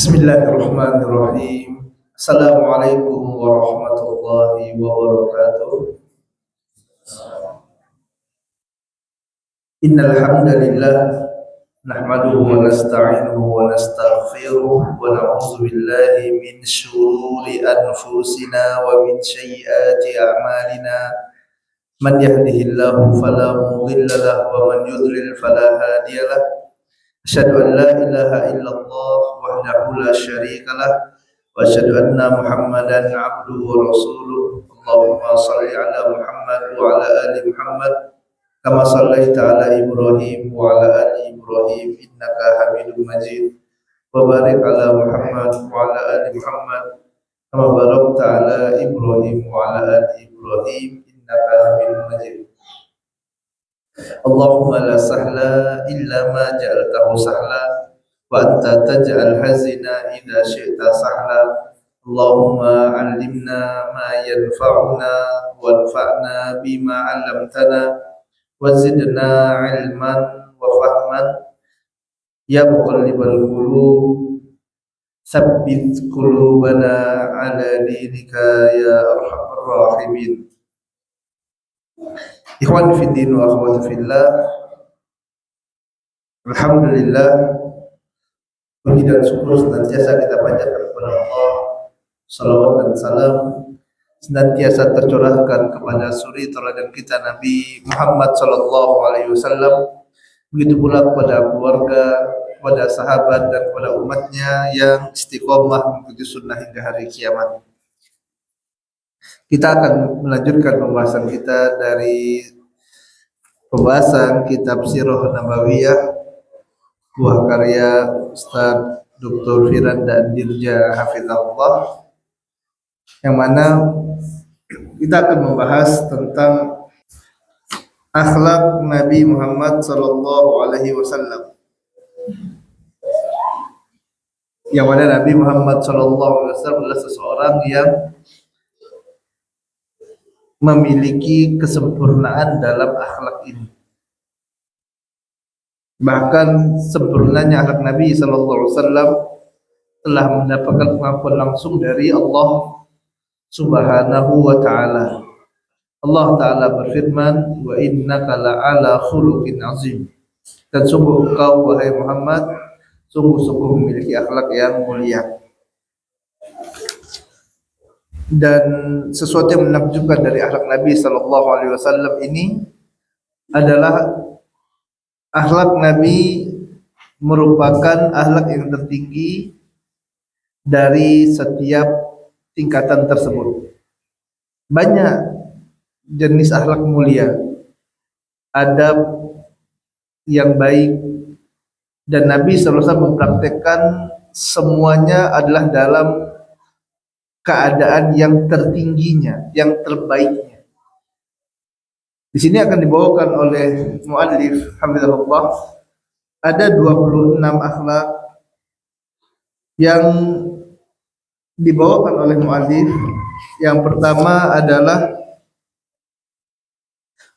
Bismillahirrahmanirrahim. Assalamualaikum warahmatullahi wabarakatuh. Innal hamdalillah nahmaduhu wa nasta'inuhu wa nastaghfiruh wa na'udzu billahi min shururi anfusina wa min sayyiati a'malina. Man yahdihillahu fala mudilla lahu wa man yudlil fala hadiya lahu. Asyhadu an la ilaha illallah wahdahu la syarika lah wa asyhadu anna Muhammadan abduhu wa rasuluh. Allahumma shalli ala Muhammad wa ala ali Muhammad kama shallaita ala Ibrahim wa ala ali Ibrahim innaka Hamidum Majid. Wa barik ala Muhammad wa ala ali Muhammad kama barakta ala Ibrahim wa ala ali Ibrahim innaka Hamidum Majid. Allahumma la sahla illa ma ja'altahu sahla wa anta taj'al hazina idza syi'ta sahla. Allahumma 'allimna ma yanfa'una wanfa'na bima 'allamtana wa zidna 'ilman wa fahman ya muqallibal qulub tsabbit qulubana 'ala dinika ya arhamar rahimin. Ikhwan fiddin wa akhwati fillah, alhamdulillah, puji dan syukur senantiasa kita panjatkan kepada Allah. Salawat dan salam senantiasa tercurahkan kepada suri teladan kita Nabi Muhammad sallallahu alaihi wasallam, begitu pula kepada keluarga, kepada sahabat dan kepada umatnya yang istiqomah mengikuti sunnah hingga hari kiamat. Kita akan melanjutkan pembahasan kita dari pembahasan kitab Sirah Nabawiyah, buah karya Ustaz Dr. Firanda Dirja Hafizahullah, yang mana kita akan membahas tentang akhlak Nabi Muhammad sallallahu alaihi wasallam. Yang mana Nabi Muhammad sallallahu alaihi wasallam adalah seseorang yang memiliki kesempurnaan dalam akhlak ini. Bahkan sempurnanya akhlak Nabi sallallahu alaihi wasallam telah mendapatkan pengakuan langsung dari Allah Subhanahu wa taala. Allah taala berfirman, "Wa innaka la'ala khuluqin azim." Dan sungguh engkau wahai Muhammad sungguh-sungguh memiliki akhlak yang mulia. Dan sesuatu yang menakjubkan dari akhlak Nabi sallallahu alaihi wasallam ini adalah akhlak Nabi merupakan akhlak yang tertinggi dari setiap tingkatan tersebut. Banyak jenis akhlak mulia, adab yang baik, dan Nabi sallallahu alaihi wasallam mempraktekkan semuanya adalah dalam keadaan yang tertingginya, yang terbaiknya. Di sini akan dibawakan oleh muallif hafizahullah ada 26 akhlak yang dibawakan oleh muallif. Yang pertama adalah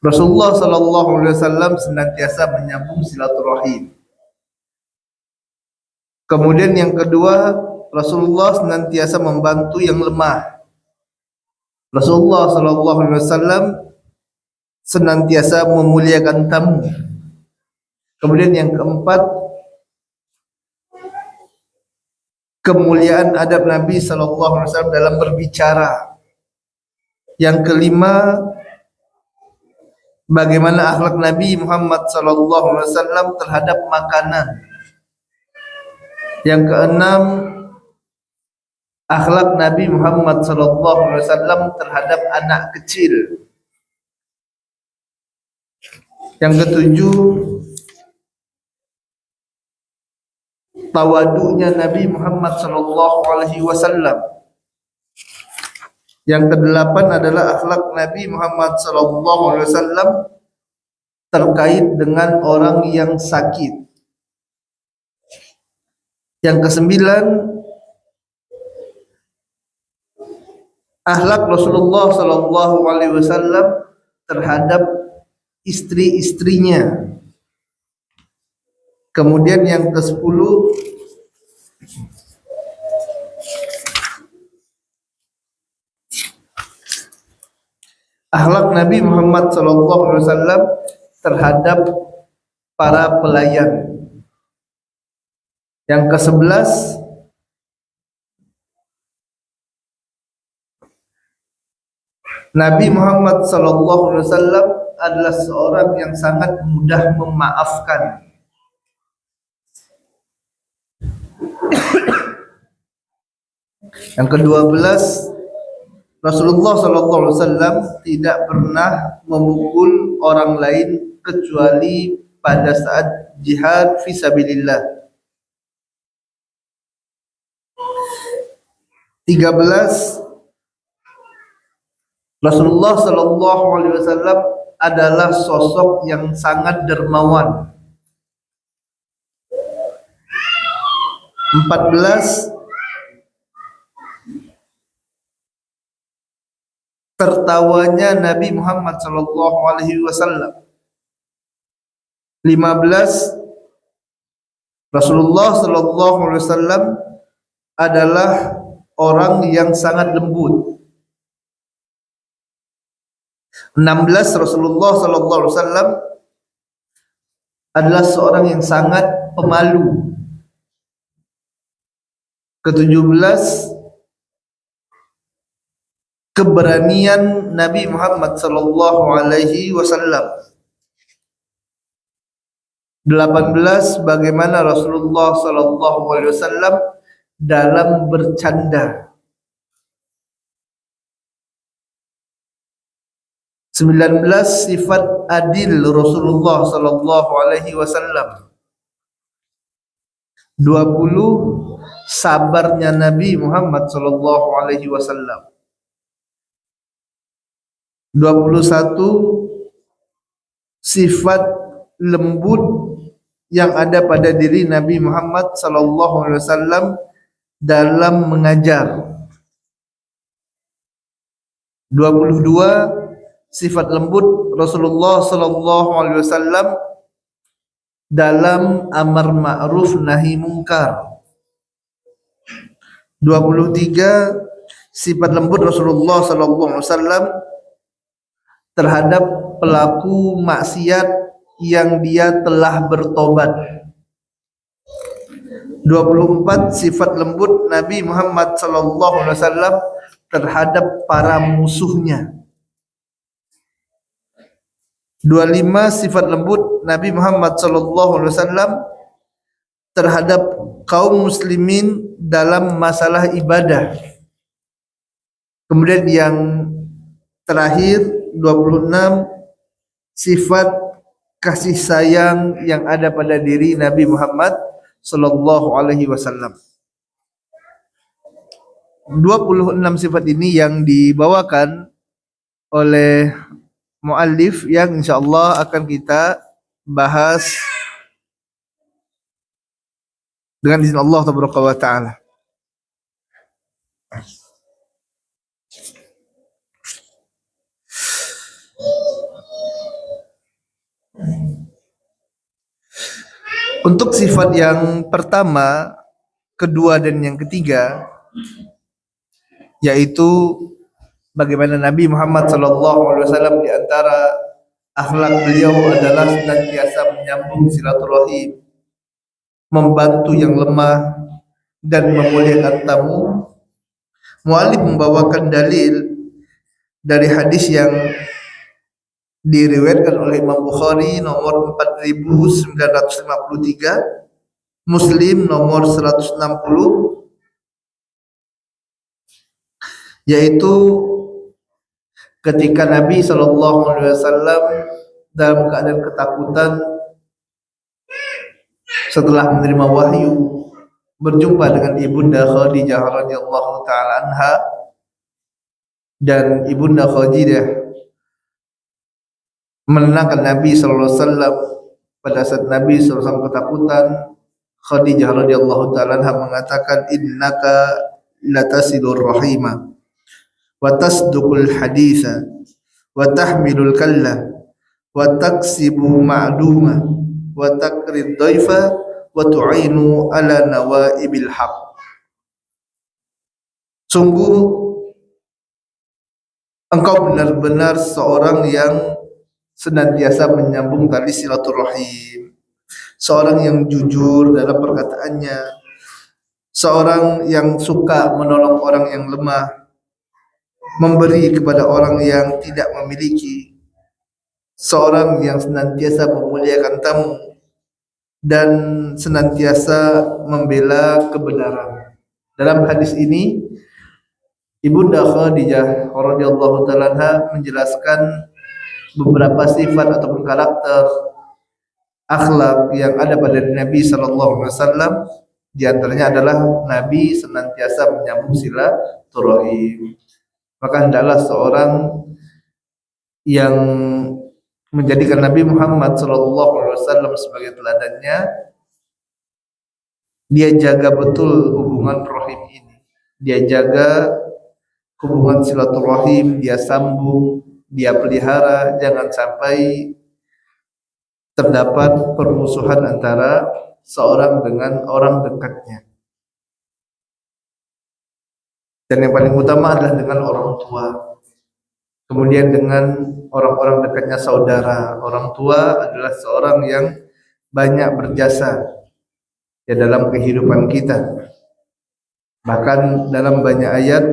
Rasulullah sallallahu alaihi wasallam senantiasa menyambung silaturahim. Kemudian yang kedua, Rasulullah senantiasa membantu yang lemah. Rasulullah sallallahu alaihi wasallam senantiasa memuliakan tamu. Kemudian yang keempat, kemuliaan adab Nabi sallallahu alaihi wasallam dalam berbicara. Yang kelima, bagaimana akhlak Nabi Muhammad sallallahu alaihi wasallam terhadap makanan. Yang keenam, akhlak Nabi Muhammad sallallahu alaihi wasallam terhadap anak kecil. Yang ketujuh, tawadunya Nabi Muhammad sallallahu alaihi wasallam. Yang kedelapan adalah akhlak Nabi Muhammad sallallahu alaihi wasallam terkait dengan orang yang sakit. Yang kesembilan, akhlak Rasulullah sallallahu alaihi wasallam terhadap istri-istrinya. Kemudian yang ke-10, akhlak Nabi Muhammad SAW terhadap para pelayan. Yang ke-11, Nabi Muhammad SAW adalah seorang yang sangat mudah memaafkan. Yang ke-12, Rasulullah SAW tidak pernah memukul orang lain kecuali pada saat jihad fisabilillah. 13, Rasulullah SAW adalah sosok yang sangat dermawan. 14, tertawanya Nabi Muhammad SAW. 15, Rasulullah SAW adalah orang yang sangat lembut. 16, Rasulullah SAW adalah seorang yang sangat pemalu. Ke-17, keberanian Nabi Muhammad SAW. 18, bagaimana Rasulullah SAW dalam bercanda. 19, sifat adil Rasulullah SAW. 20, sabarnya Nabi Muhammad SAW. 21, sifat lembut yang ada pada diri Nabi Muhammad SAW dalam mengajar. 22, sifat lembut Rasulullah SAW dalam amar ma'ruf nahi mungkar. 23, sifat lembut Rasulullah SAW terhadap pelaku maksiat yang dia telah bertobat. 24, sifat lembut Nabi Muhammad SAW terhadap para musuhnya. 25, sifat lembut Nabi Muhammad SAW terhadap kaum muslimin dalam masalah ibadah. Kemudian yang terakhir 26, sifat kasih sayang yang ada pada diri Nabi Muhammad SAW. 26 sifat ini yang dibawakan oleh muallif yang insyaallah akan kita bahas dengan izin Allah tabaraka wa taala. Untuk sifat yang pertama, kedua dan yang ketiga, yaitu bagaimana Nabi Muhammad SAW di antara akhlak beliau adalah senantiasa menyambung silaturahim, membantu yang lemah, dan memuliakan tamu. Mu'alif membawakan dalil dari hadis yang diriwayatkan oleh Imam Bukhari nomor 4953, Muslim nomor 160, yaitu ketika Nabi SAW dalam keadaan ketakutan setelah menerima wahyu berjumpa dengan ibunda Khadijah radhiyallahu taala anha, dan ibunda Khadijah menenangkan Nabi SAW pada saat Nabi SAW ketakutan. Khadijah radhiyallahu taala anha mengatakan, innaka latasilur rahima wa tasduqul haditha wa tahmilul kalla wa taksibu ma'duma wa takrid dhaifa wa tu'inu ala nawaibil haq. Sungguh engkau benar-benar seorang yang senantiasa menyambung tali silaturahim, seorang yang jujur dalam perkataannya, seorang yang suka menolong orang yang lemah, memberi kepada orang yang tidak memiliki, seorang yang senantiasa memuliakan tamu dan senantiasa membela kebenaran. Dalam hadis ini Ibunda Khadijah radhiyallahu taala anha menjelaskan beberapa sifat ataupun karakter akhlak yang ada pada Nabi sallallahu alaihi wasallam. Di antaranya adalah Nabi senantiasa menyambung silaturahim. Maka hendaklah seorang yang menjadikan Nabi Muhammad sallallahu alaihi wasallam sebagai teladannya, dia jaga betul hubungan rahim ini. Dia jaga hubungan silaturahim, dia sambung, dia pelihara, jangan sampai terdapat permusuhan antara seorang dengan orang dekatnya. Dan yang paling utama adalah dengan orang tua. Kemudian dengan orang-orang dekatnya saudara. Orang tua adalah seorang yang banyak berjasa ya dalam kehidupan kita. Bahkan dalam banyak ayat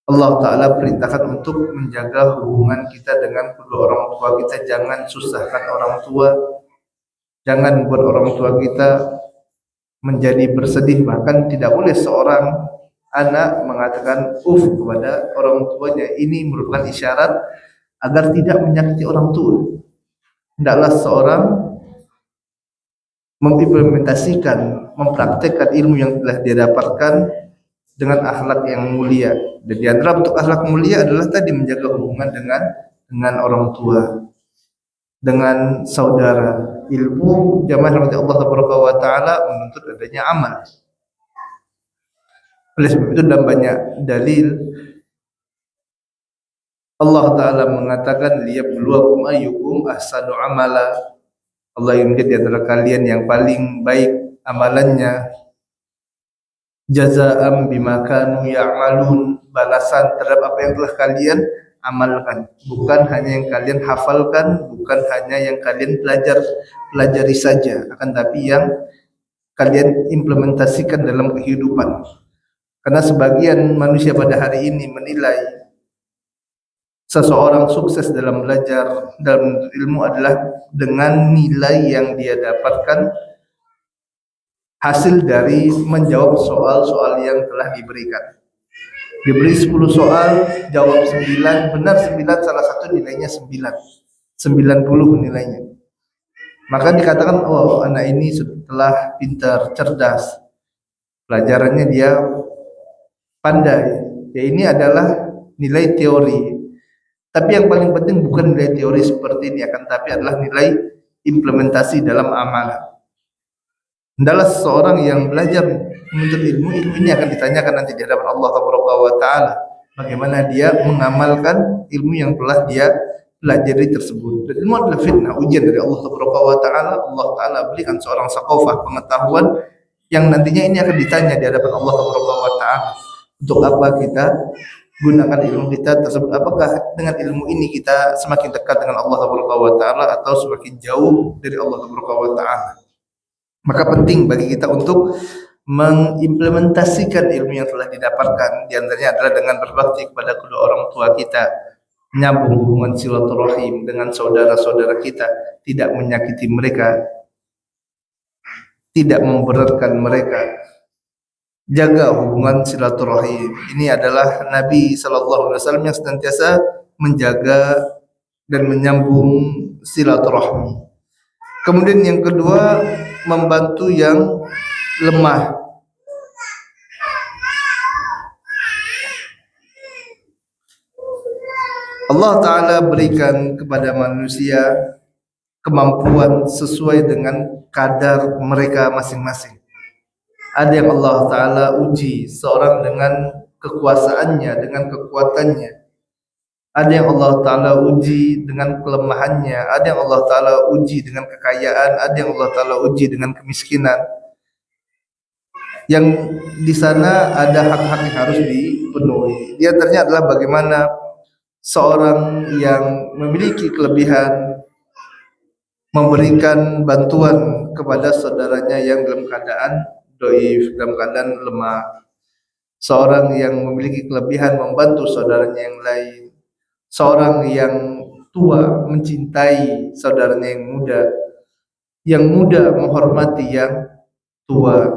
Allah Ta'ala perintahkan untuk menjaga hubungan kita dengan kedua orang tua kita. Jangan susahkan orang tua, jangan buat orang tua kita menjadi bersedih. Bahkan tidak boleh seorang anak mengatakan kepada orang tuanya. Ini merupakan isyarat agar tidak menyakiti orang tua. Hendaklah seorang mengimplementasikan, mempraktekkan ilmu yang telah dia dapatkan dengan akhlak yang mulia. Dan di antara bentuk akhlak mulia adalah tadi menjaga hubungan dengan orang tua, dengan saudara. Ilmu jamaah rahmati Allah Taala menuntut adanya amal. Oleh sebab itu dalam banyak dalil Allah Ta'ala mengatakan liyabluwakum ayyukum ahsanu amala. Allah yang menjadi antara kalian yang paling baik amalannya, jazaa'an bima kanu ya'malun, balasan terhadap apa yang telah kalian amalkan, bukan hanya yang kalian hafalkan, bukan hanya yang kalian pelajari saja, akan tapi yang kalian implementasikan dalam kehidupan. Karena sebagian manusia pada hari ini menilai seseorang sukses dalam belajar, dalam ilmu adalah dengan nilai yang dia dapatkan hasil dari menjawab soal-soal yang telah diberikan. Diberi 10 soal, jawab 9, benar 9, salah satu nilainya 9, 90 nilainya. Maka dikatakan, oh anak ini telah pintar, cerdas, pelajarannya dia pandai. Ya ini adalah nilai teori. Tapi yang paling penting bukan nilai teori seperti ini, akan tapi adalah nilai implementasi dalam amalan. Hendaklah seorang yang belajar menuntut ilmu, ilmu ini akan ditanyakan nanti di hadapan Allah Taala. Bagaimana dia mengamalkan ilmu yang telah dia pelajari tersebut. Dan ilmu adalah fitnah, ujian dari Allah Taala. Allah Taala berikan seorang sakofah pengetahuan yang nantinya ini akan ditanya di hadapan Allah Taala. Untuk apa kita gunakan ilmu kita tersebut? Apakah dengan ilmu ini kita semakin dekat dengan Allah Taala atau semakin jauh dari Allah Taala? Maka penting bagi kita untuk mengimplementasikan ilmu yang telah didapatkan. Di antaranya adalah dengan berbakti kepada kedua orang tua kita, menyambung hubungan silaturahim dengan saudara-saudara kita, tidak menyakiti mereka, tidak memberatkan mereka. Jaga hubungan silaturahim. Ini adalah Nabi sallallahu alaihi wasallam yang senantiasa menjaga dan menyambung silaturahmi. Kemudian yang kedua, membantu yang lemah. Allah Ta'ala berikan kepada manusia kemampuan sesuai dengan kadar mereka masing-masing. Ada yang Allah Ta'ala uji seorang dengan kekuasaannya, dengan kekuatannya. Ada yang Allah Ta'ala uji dengan kelemahannya. Ada yang Allah Ta'ala uji dengan kekayaan. Ada yang Allah Ta'ala uji dengan kemiskinan. Yang di sana ada hak-hak yang harus dipenuhi. Di antaranya adalah bagaimana seorang yang memiliki kelebihan memberikan bantuan kepada saudaranya yang dalam keadaan doif, dalam keadaan lemah. Seorang yang memiliki kelebihan membantu saudaranya yang lain. Seorang yang tua mencintai saudaranya yang muda menghormati yang tua.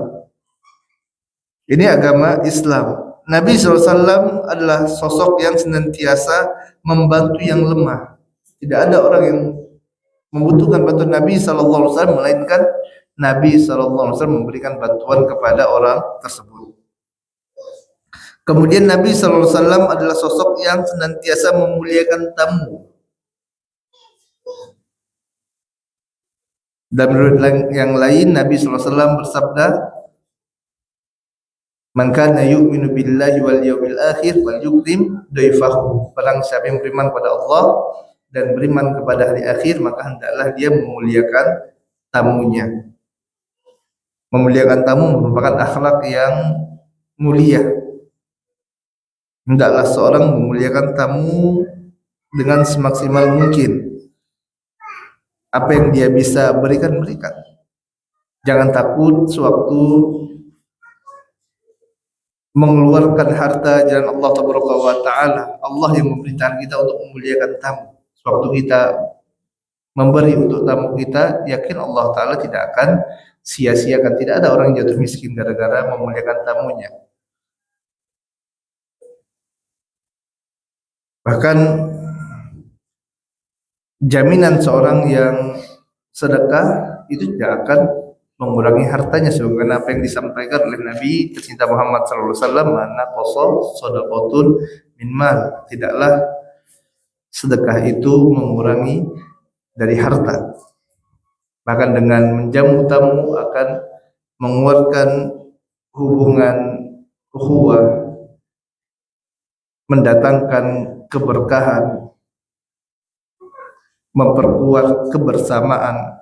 Ini agama Islam. Nabi SAW adalah sosok yang senantiasa membantu yang lemah. Tidak ada orang yang membutuhkan bantuan Nabi SAW melainkan Nabi SAW memberikan bantuan kepada orang tersebut. Kemudian Nabi SAW adalah sosok yang senantiasa memuliakan tamu. Dan menurut yang lain Nabi SAW bersabda, "Man kana yu'minu billahi wal yawmil akhir wal yukrim daifahu." Barang siapa yang beriman kepada Allah dan beriman kepada hari akhir, maka hendaklah dia memuliakan tamunya. Memuliakan tamu merupakan akhlak yang mulia. Hendaklah seorang memuliakan tamu dengan semaksimal mungkin. Apa yang dia bisa berikan. Jangan takut sewaktu mengeluarkan harta jalan Allah Taala. Allah yang memerintahkan kita untuk memuliakan tamu. Sewaktu kita memberi untuk tamu kita, yakin Allah Taala tidak akan sia-siakan. Tidak ada orang yang jatuh miskin gara-gara memuliakan tamunya. Bahkan jaminan seorang yang sedekah itu tidak akan mengurangi hartanya, sebagaimana apa yang disampaikan oleh Nabi tercinta Muhammad SAW, "Mana qasa shadaqatun min mal." Tidaklah sedekah itu mengurangi dari harta. Bahkan dengan menjamu tamu akan menguatkan hubungan ukhuwah, mendatangkan keberkahan, memperkuat kebersamaan.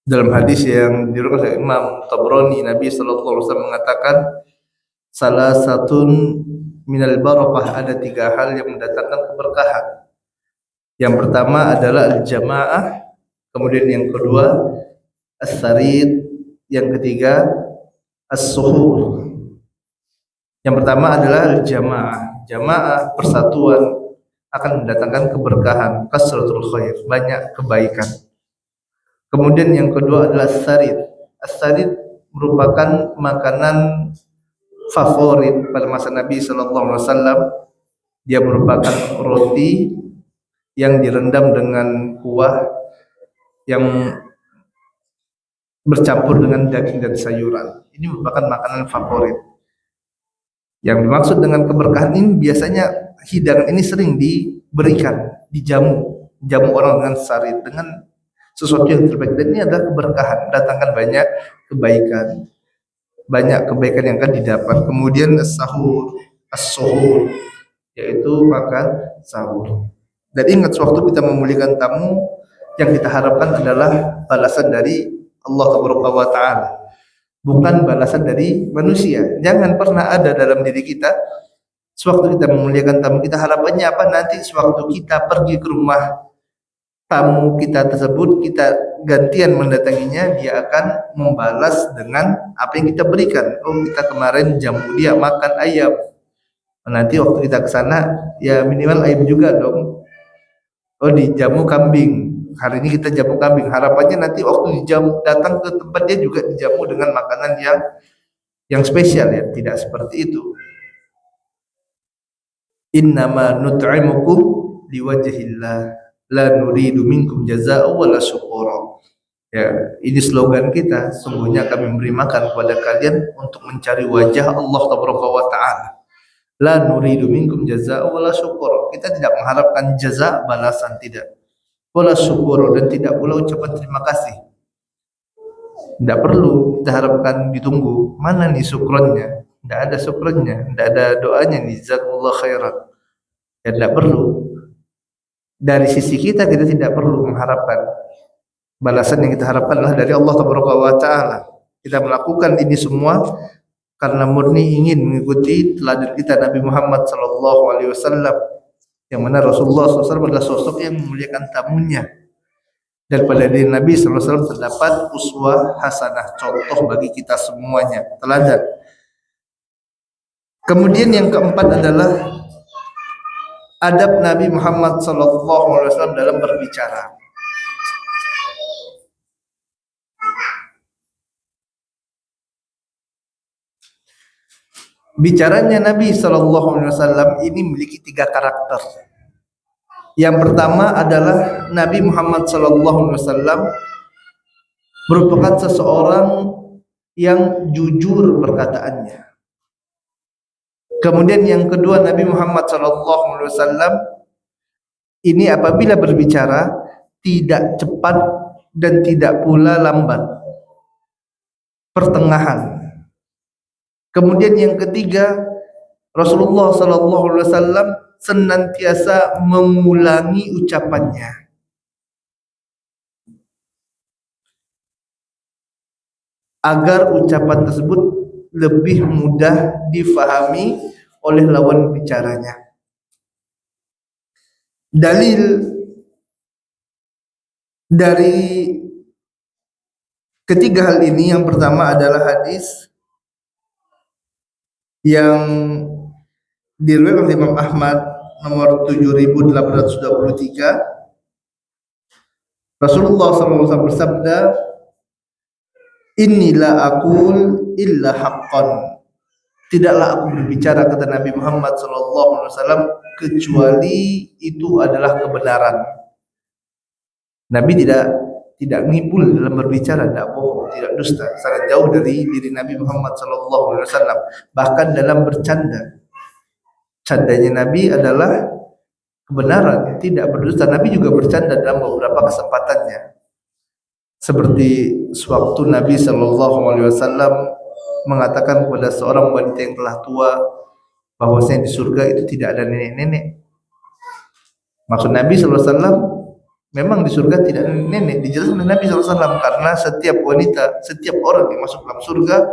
Dalam hadis yang diriwayatkan oleh Imam Tabrani, Nabi SAW mengatakan, "Salah satun minal barakah," ada 3 hal yang mendatangkan keberkahan. Yang pertama adalah al-jamaah, kemudian yang kedua as-sarid, yang ketiga as-suhur. Yang pertama adalah al-jamaah. Jamaah, persatuan, akan mendatangkan keberkahan, kasratul khair, banyak kebaikan. Kemudian yang kedua adalah as-sarid. As-sarid merupakan makanan favorit pada masa Nabi SAW. Dia merupakan roti yang direndam dengan kuah yang bercampur dengan daging dan sayuran. Ini merupakan makanan favorit. Yang dimaksud dengan keberkahan ini biasanya hidangan ini sering diberikan, dijamu orang dengan sarid, dengan sesuatu yang terbaik, dan ini adalah keberkahan, datangkan banyak kebaikan yang akan didapat. Kemudian as-suhur, yaitu makan sahur. Dan ingat, sewaktu kita memuliakan tamu, yang kita harapkan adalah balasan dari Allah Taala, bukan balasan dari manusia. Jangan pernah ada dalam diri kita sewaktu kita memuliakan tamu, kita harapannya apa? Nanti sewaktu kita pergi ke rumah tamu kita tersebut, kita gantian mendatanginya, dia akan membalas dengan apa yang kita berikan. Oh, kita kemarin jamu dia makan ayam, nanti waktu kita ke sana ya minimal ayam juga dong. Oh, dijamu kambing, hari ini kita jamu kambing, harapannya nanti waktu dijamu datang ke tempat dia juga dijamu dengan makanan yang spesial. Ya, tidak seperti itu. Innama nut'imukum liwajhillah la nuridu minkum jazaa'an wala syukura. Ya, ini slogan kita, sungguhnya kami memberi makan kepada kalian untuk mencari wajah Allah Taala. La nuridu minkum jazaa'an wala syukura. Kita tidak mengharapkan jaza, balasan, tidak. Wala syukura, dan tidak pula ucapan terima kasih. Tidak perlu kita harapkan ditunggu. Mana nih syukronnya? Tidak ada syukronnya, tidak ada doanya nih, jazakumullah khairan. Ya, tidak perlu. Dari sisi kita tidak perlu mengharapkan. Balasan yang kita harapkan adalah dari Allah Taala. Kita melakukan ini semua karena murni ingin mengikuti teladan kita Nabi Muhammad SAW, yang mana Rasulullah SAW adalah sosok yang memuliakan tamunya, dan pada diri Nabi SAW terdapat uswah hasanah, contoh bagi kita semuanya, teladan. Kemudian yang keempat adalah adab Nabi Muhammad SAW dalam berbicara. Bicaranya Nabi SAW ini memiliki 3 karakter. Yang pertama adalah Nabi Muhammad SAW merupakan seseorang yang jujur perkataannya. Kemudian yang kedua, Nabi Muhammad SAW ini apabila berbicara tidak cepat dan tidak pula lambat, pertengahan. Kemudian yang ketiga, Rasulullah SAW senantiasa mengulangi ucapannya agar ucapan tersebut lebih mudah difahami oleh lawan bicaranya. Dalil dari ketiga hal ini, yang pertama adalah hadis yang diriwayatkan oleh Imam Ahmad nomor 7823. Rasulullah SAW bersabda, "Inilah aqul illa haqqan." Tidaklah aku berbicara, kata Nabi Muhammad SAW, kecuali itu adalah kebenaran. Nabi tidak ngibul dalam berbicara, tidak bohong, tidak dusta, sangat jauh dari diri Nabi Muhammad SAW. Bahkan dalam bercanda, candanya Nabi adalah kebenaran, tidak berdusta. Nabi juga bercanda dalam beberapa kesempatannya, seperti sewaktu Nabi SAW mengatakan kepada seorang wanita yang telah tua bahwasanya di surga itu tidak ada nenek-nenek. Maksud Nabi SAW, memang di surga tidak ada nenek. Dijelaskan oleh Nabi SAW, karena setiap wanita, setiap orang yang masuk dalam surga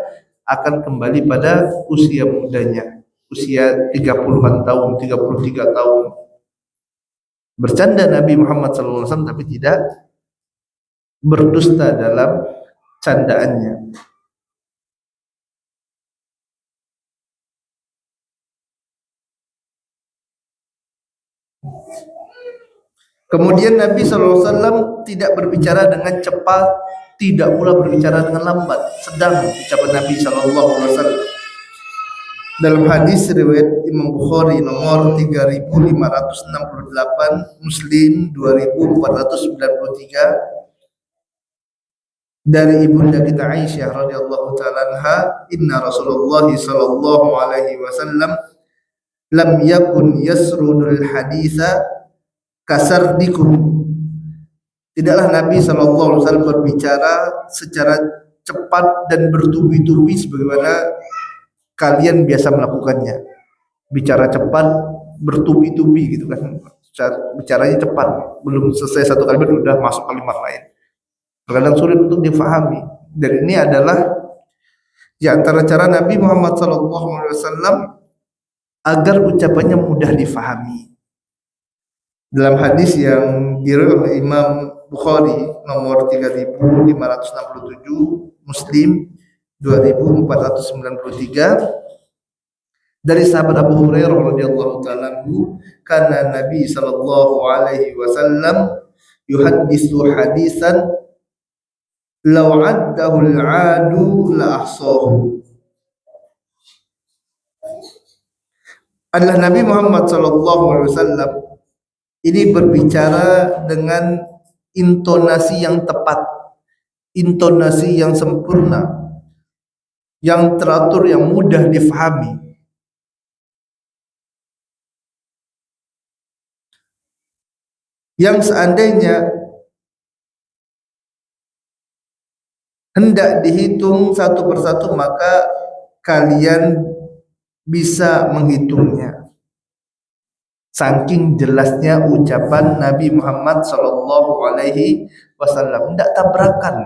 akan kembali pada usia mudanya, usia 30-an tahun, 33 tahun. Bercanda Nabi Muhammad SAW, tapi tidak berdusta dalam candaannya. Kemudian Nabi SAW tidak berbicara dengan cepat, tidak pula berbicara dengan lambat, sedang ucapan Nabi SAW. Dalam hadis riwayat Imam Bukhari nomor 3568, Muslim 2493, dari ibunda kita Aisyah radhiyallahu taala anha, "Inna Rasulullah sallallahu alaihi wasallam lam yakun yasrudul haditha kasardikum." Tidaklah Nabi SAW berbicara secara cepat dan bertubi-tubi sebagaimana kalian biasa melakukannya. Bicara cepat, bertubi-tubi gitu kan. Bicaranya cepat, belum selesai satu kalimat sudah masuk kalimat lain. Terkadang sulit untuk difahami. Dan ini adalah di antara cara Nabi Muhammad SAW agar ucapannya mudah difahami. Dalam hadis yang diriwayatkan oleh Imam Bukhari nomor 3567, Muslim 2493, dari sahabat Abu Hurairah radhiyallahu taala anhu, "Kana Nabi sallallahu alaihi wasallam yuhaddisu hadisan law 'addahu al-'adu la ahsahu." Adalah Nabi Muhammad sallallahu alaihi wasallam ini berbicara dengan intonasi yang tepat, intonasi yang sempurna, yang teratur, yang mudah difahami. Yang seandainya hendak dihitung satu persatu, maka kalian bisa menghitungnya. Saking jelasnya ucapan Nabi Muhammad sallallahu alaihi wasallam, tidak tabrakan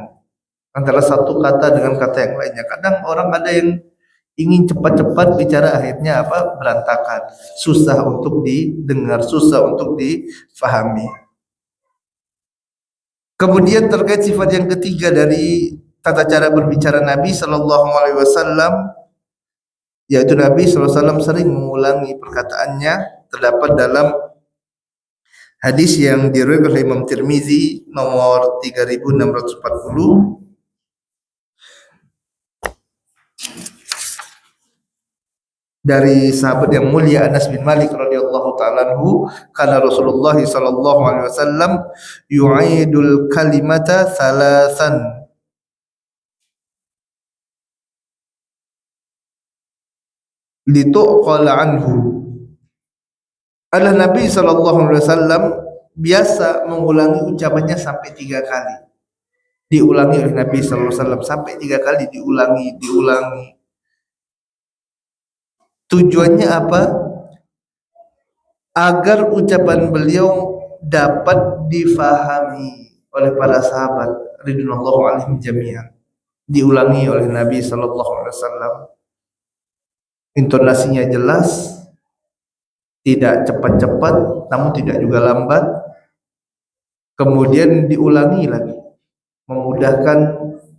antara satu kata dengan kata yang lainnya. Kadang orang ada yang ingin cepat-cepat bicara, akhirnya apa? Berantakan, susah untuk didengar, susah untuk difahami. Kemudian terkait sifat yang ketiga dari tata cara berbicara Nabi Sallallahu Alaihi Wasallam, yaitu Nabi Sallallahu Alaihi Wasallam sering mengulangi perkataannya. Terdapat dalam hadis yang diriwayatkan oleh Imam Tirmizi nomor 3640 dari sahabat yang mulia Anas bin Malik radhiyallahu taala anhu, kana Rasulullah sallallahu alaihi wasallam yu'idul kalimata salasan lituqala anhu. Adalah Nabi sallallahu alaihi wasallam biasa mengulangi ucapannya sampai 3 kali. Diulangi oleh Nabi sallallahu alaihi wasallam sampai 3 kali, diulangi. Tujuannya apa? Agar ucapan beliau dapat difahami oleh para sahabat ridwanullah alaihim jami'an. Diulangi oleh Nabi sallallahu alaihi wasallam. Intonasinya jelas, tidak cepat-cepat, namun tidak juga lambat. Kemudian diulangi lagi, memudahkan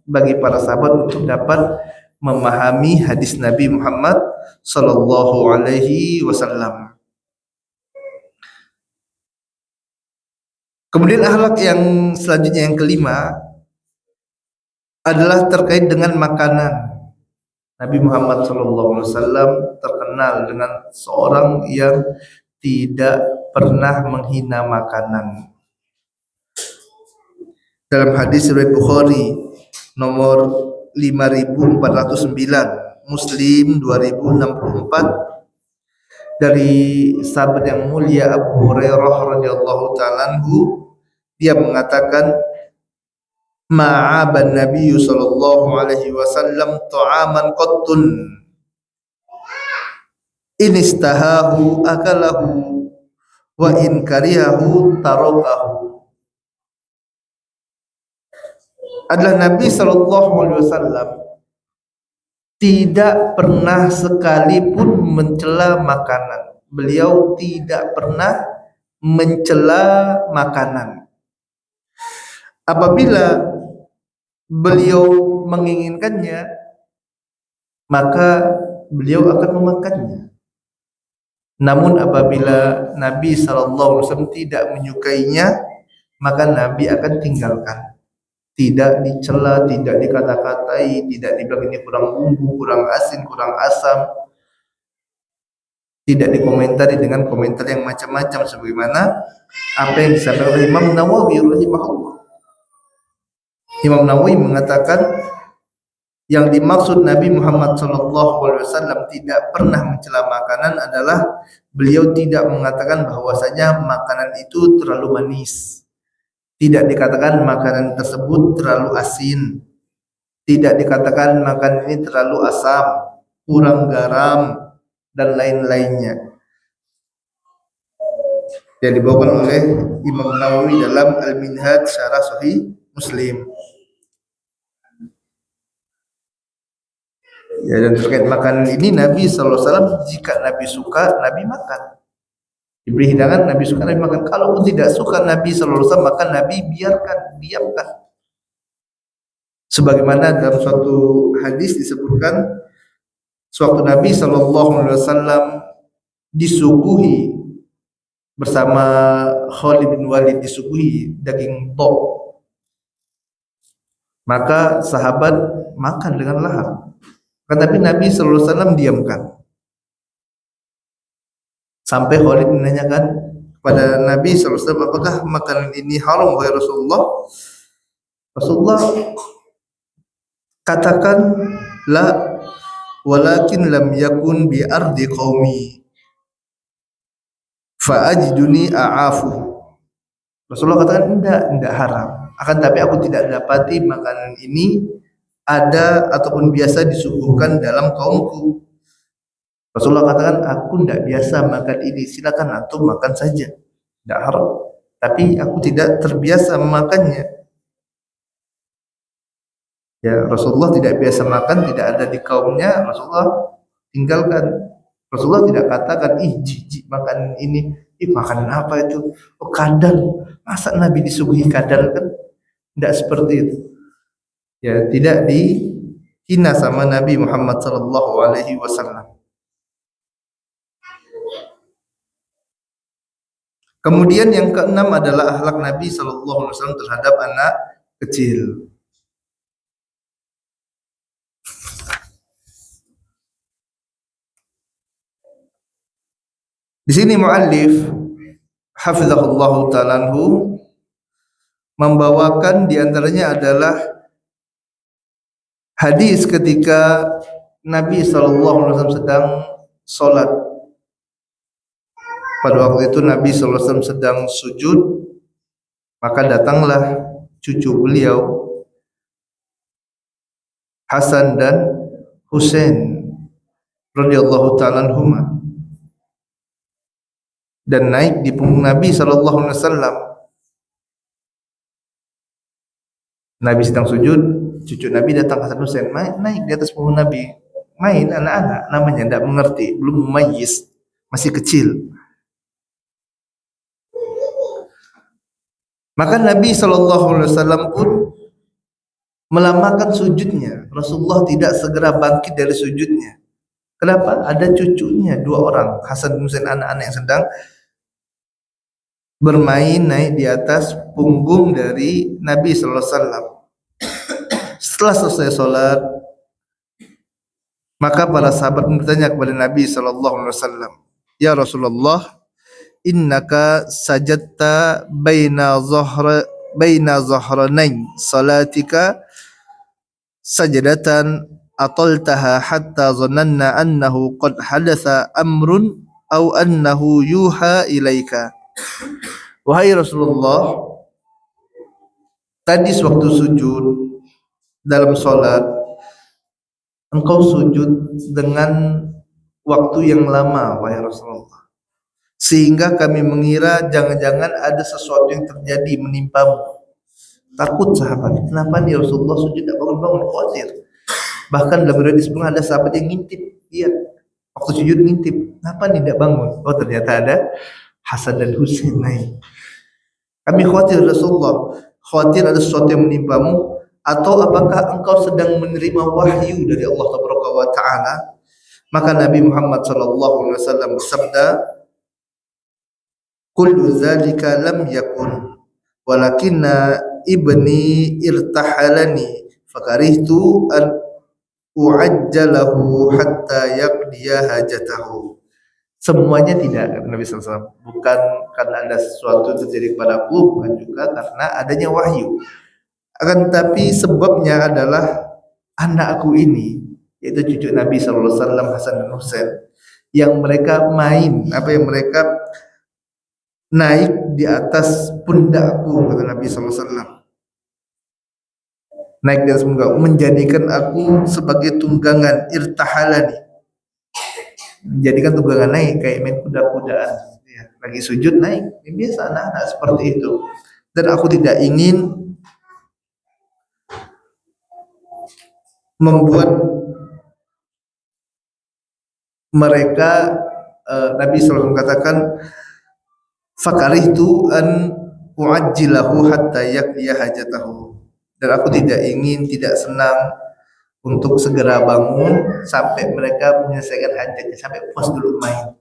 bagi para sahabat untuk dapat memahami hadis Nabi Muhammad sallallahu alaihi wasallam. Kemudian akhlak yang selanjutnya, yang kelima, adalah terkait dengan makanan. Nabi Muhammad sallallahu alaihi wasallam terkenal dengan seorang yang tidak pernah menghina makanan. Dalam hadis riwayat Bukhari nomor 5409, Muslim 2064, dari sahabat yang mulia Abu Hurairah radhiyallahu taala anhu, dia mengatakan, ma'aban Nabi sallallahu alaihi wasallam ta'aman qattun in istahahu akalahu wa in karihahu tarakahu. Adalah Nabi sallallahu alaihi wasallam tidak pernah sekalipun mencela makanan. Beliau tidak pernah mencela makanan. Apabila beliau menginginkannya, maka beliau akan memakannya. Namun apabila Nabi sallallahu alaihi wasallam tidak menyukainya, maka Nabi akan tinggalkan. Tidak dicela, tidak dikata-katai, tidak dibilang ini kurang bumbu, kurang asin, kurang asam, tidak dikomentari dengan komentar yang macam-macam, sebagaimana apa yang disampaikan oleh Imam Nawawi rahimahullah. Imam Nawawi mengatakan, yang dimaksud Nabi Muhammad SAW tidak pernah mencela makanan adalah beliau tidak mengatakan bahwasanya makanan itu terlalu manis. Tidak dikatakan makanan tersebut terlalu asin. Tidak dikatakan makanan ini terlalu asam, kurang garam, dan lain-lainnya. Yang dibawakan oleh Imam Nawawi dalam Al-Minhaj Syarah Sahih Muslim. Ya, dan terkait makanan ini Nabi SAW, jika Nabi suka, Nabi makan. Diberi hidangan, Nabi suka, Nabi makan. Kalau tidak suka Nabi SAW, maka Nabi biarkan, diamkan. Sebagaimana dalam suatu hadis disebutkan, sewaktu Nabi SAW disuguhi bersama Khalid bin Walid, disuguhi daging tok, maka sahabat makan dengan lahap. Tapi Nabi SAW diamkan. Sampai Khalid menanyakan kepada Nabi SAW, apakah makanan ini haram wahai Rasulullah? Rasulullah katakan, la, walakin lam yakun bi ardi qaumi fa ajiduni a'afu. Rasulullah katakan, tidak haram, akan tapi aku tidak dapati makanan ini ada ataupun biasa disuguhkan dalam kaumku. Rasulullah katakan, aku tidak biasa makan ini, silakan antum makan saja, tidak haram, tapi aku tidak terbiasa memakannya. Ya, Rasulullah tidak biasa makan, tidak ada di kaumnya, Rasulullah tinggalkan. Rasulullah tidak katakan, ih jijik makan ini, ih makanan apa itu? Oh kadal, masa Nabi disuguhi kadal kan? Tidak seperti itu. Ya, tidak dihina sama Nabi Muhammad sallallahu alaihi wasallam. Kemudian yang keenam adalah akhlak Nabi sallallahu alaihi wasallam terhadap anak kecil. Di sini muallif hafizahullah ta'ala membawakan diantaranya adalah hadis ketika Nabi SAW sedang sholat. Pada waktu itu Nabi SAW sedang sujud, maka datanglah cucu beliau Hasan dan Husain radhiyallahu ta'ala anhuma, dan naik di punggung Nabi sallallahu alaihi wasallam. Nabi sedang sujud, cucu Nabi datang, Hasan Husain naik di atas punggung Nabi. Main anak-anak namanya, tidak mengerti, belum mumayyiz, masih kecil. Maka Nabi sallallahu alaihi wasallam pun melamakan sujudnya. Rasulullah tidak segera bangkit dari sujudnya. Kenapa? Ada cucunya dua orang, Hasan dan Husain, anak-anak yang sedang bermain naik di atas punggung dari Nabi sallallahu alaihi wasallam. Setelah selesai salat, maka para sahabat bertanya kepada Nabi sallallahu alaihi wasallam, "Ya Rasulullah, innaka sajadta baina zahranain salatika sajdatan ataltaha hatta zananna annahu qad hadatha amrun aw annahu yuha ilaika." Wahai Rasulullah, tadi sewaktu sujud dalam sholat, engkau sujud dengan waktu yang lama, wahai Rasulullah, sehingga kami mengira jangan-jangan ada sesuatu yang terjadi menimpamu. Takut sahabat, kenapa nih Rasulullah sujud tidak bangun-bangun, khawatir. Bahkan dalam riwayat disebutkan ada sahabat yang ngintip, dia waktu sujud ngintip, kenapa nih tidak bangun? Oh ternyata ada Hasan dan Husain naik. Kami khawatir Rasulullah, khawatir ada sesuatu yang menimpamu, atau apakah engkau sedang menerima wahyu dari Allah Taala? Maka Nabi Muhammad sallallahu alaihi wasallam bersabda, "Kullu dzalika lam yakun, walakinna ibni irtahalani fakarihtu an uajjalahu hatta yaqdiya hajatahu." Semuanya tidak, kata Nabi SAW. Bukan karena ada sesuatu terjadi kepadaku, bukan juga karena adanya wahyu. Akan tetapi sebabnya adalah anakku ini, yaitu cucu Nabi SAW, Hasan dan Husain, yang mereka yang mereka naik di atas pundakku, kata Nabi SAW. Naik di atas pundakku, menjadikan aku sebagai tunggangan, irtahalani, menjadikan tunggangan naik, kayak main kuda-kudaan ya, lagi sujud naik. Ini biasa anak-anak seperti itu. Dan aku tidak ingin membuat mereka, Nabi SAW katakan, fakarihtu an uajjilahu hatta yaqdiya hajatahu, dan aku tidak senang untuk segera bangun sampai mereka menyelesaikan hajatnya, sampai puas dulu main.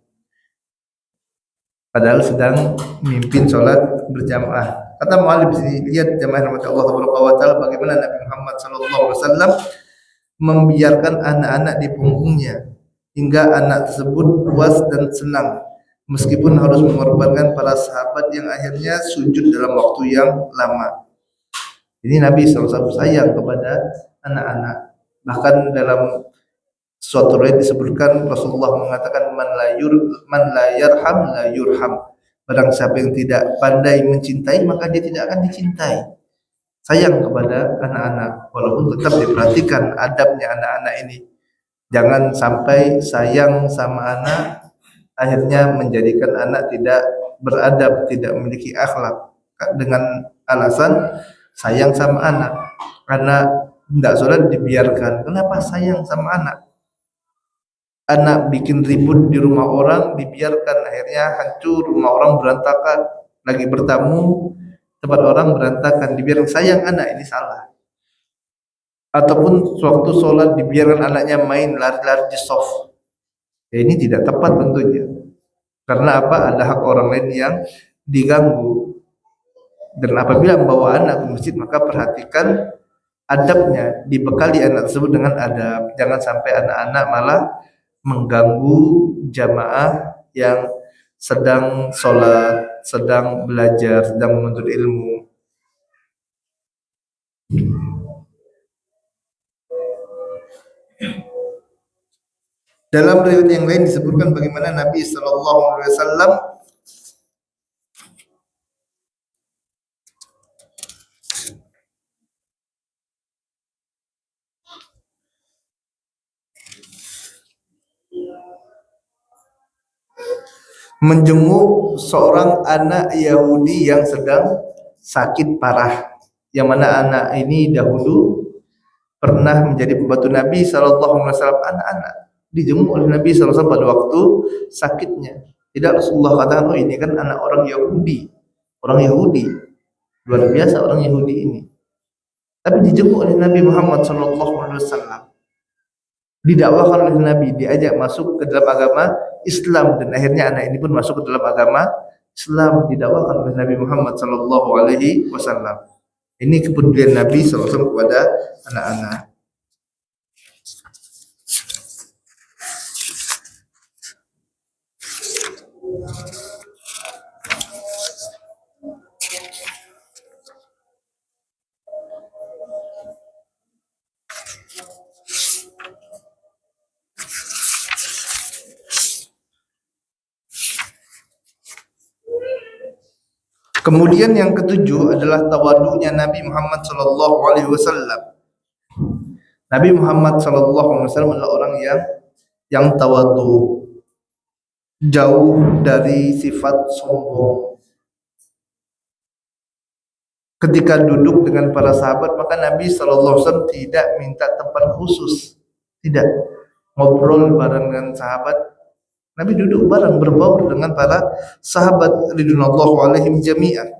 Padahal sedang memimpin sholat berjamaah. Kata muallif di sini, lihat jamaah rahmat Allah Taala bagaimana Nabi Muhammad SAW membiarkan anak-anak di punggungnya hingga anak tersebut puas dan senang, meskipun harus mengorbankan para sahabat yang akhirnya sujud dalam waktu yang lama. Ini Nabi SAW sayang kepada anak-anak. Bahkan dalam suatu riwayat disebutkan Rasulullah mengatakan, man la yarham la yurham. Barang siapa yang tidak pandai mencintai, maka dia tidak akan dicintai. Sayang kepada anak-anak, walaupun tetap diperhatikan adabnya anak-anak ini. Jangan sampai sayang sama anak akhirnya menjadikan anak tidak beradab, tidak memiliki akhlak dengan alasan sayang sama anak. Karena Tidak sholat dibiarkan. Kenapa? Sayang sama anak. Anak bikin ribut di rumah orang, dibiarkan, akhirnya hancur, rumah orang berantakan. Lagi bertamu, tempat orang berantakan, dibiarkan. Sayang anak, ini salah. Ataupun waktu sholat dibiarkan anaknya main lari-lari di soft. Ya, ini tidak tepat tentunya. Karena apa? Ada hak orang lain yang diganggu. Dan apabila membawa anak ke masjid, maka perhatikan adabnya, dibekali anak tersebut dengan adab. Jangan sampai anak-anak malah mengganggu jamaah yang sedang sholat, sedang belajar, sedang menuntut ilmu. Dalam riwayat yang lain disebutkan bagaimana Nabi Sallallahu Alaihi Wasallam menjenguk seorang anak Yahudi yang sedang sakit parah, yang mana anak ini dahulu pernah menjadi pembantu Nabi Sallallahu Alaihi Wasallam. Anak-anak dijenguk oleh Nabi Sallallahu Alaihi Wasallam pada waktu sakitnya. Tidak Rasulullah katakan, oh ini kan anak orang Yahudi, luar biasa orang Yahudi ini. Tapi dijenguk oleh Nabi Muhammad Sallallahu Alaihi Wasallam, didakwakan oleh Nabi, diajak masuk ke dalam agama Islam, dan akhirnya anak ini pun masuk ke dalam agama Islam, didakwakan oleh Nabi Muhammad Sallallahu Alaihi Wasallam. Ini kepedulian Nabi Sallallahu Alaihi Wasallam kepada anak-anak. Kemudian yang ketujuh adalah tawaduknya Nabi Muhammad Sallallahu Alaihi Wasallam. Nabi Muhammad Sallallahu Alaihi Wasallam adalah orang yang tawadu, jauh dari sifat sombong. Ketika duduk dengan para sahabat, maka Nabi Sallallahu Alaihi Wasallam tidak minta tempat khusus, tidak ngobrol bareng dengan sahabat. Nabi duduk bareng berbaur dengan para sahabat ridwanullah alaihim jami'an.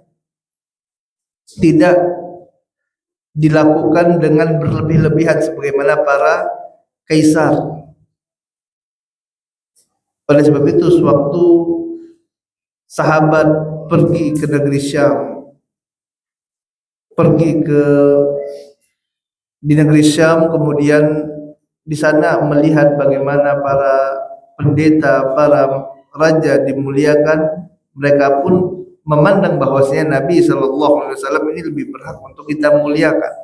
Tidak dilakukan dengan berlebih-lebihan sebagaimana para kaisar. Oleh sebab itu, sewaktu sahabat pergi ke negeri Syam, di negeri Syam, kemudian di sana melihat bagaimana para pendeta, para raja dimuliakan, mereka pun memandang bahwasanya Nabi Sallallahu Alaihi Wasallam ini lebih berhak untuk kita muliakan.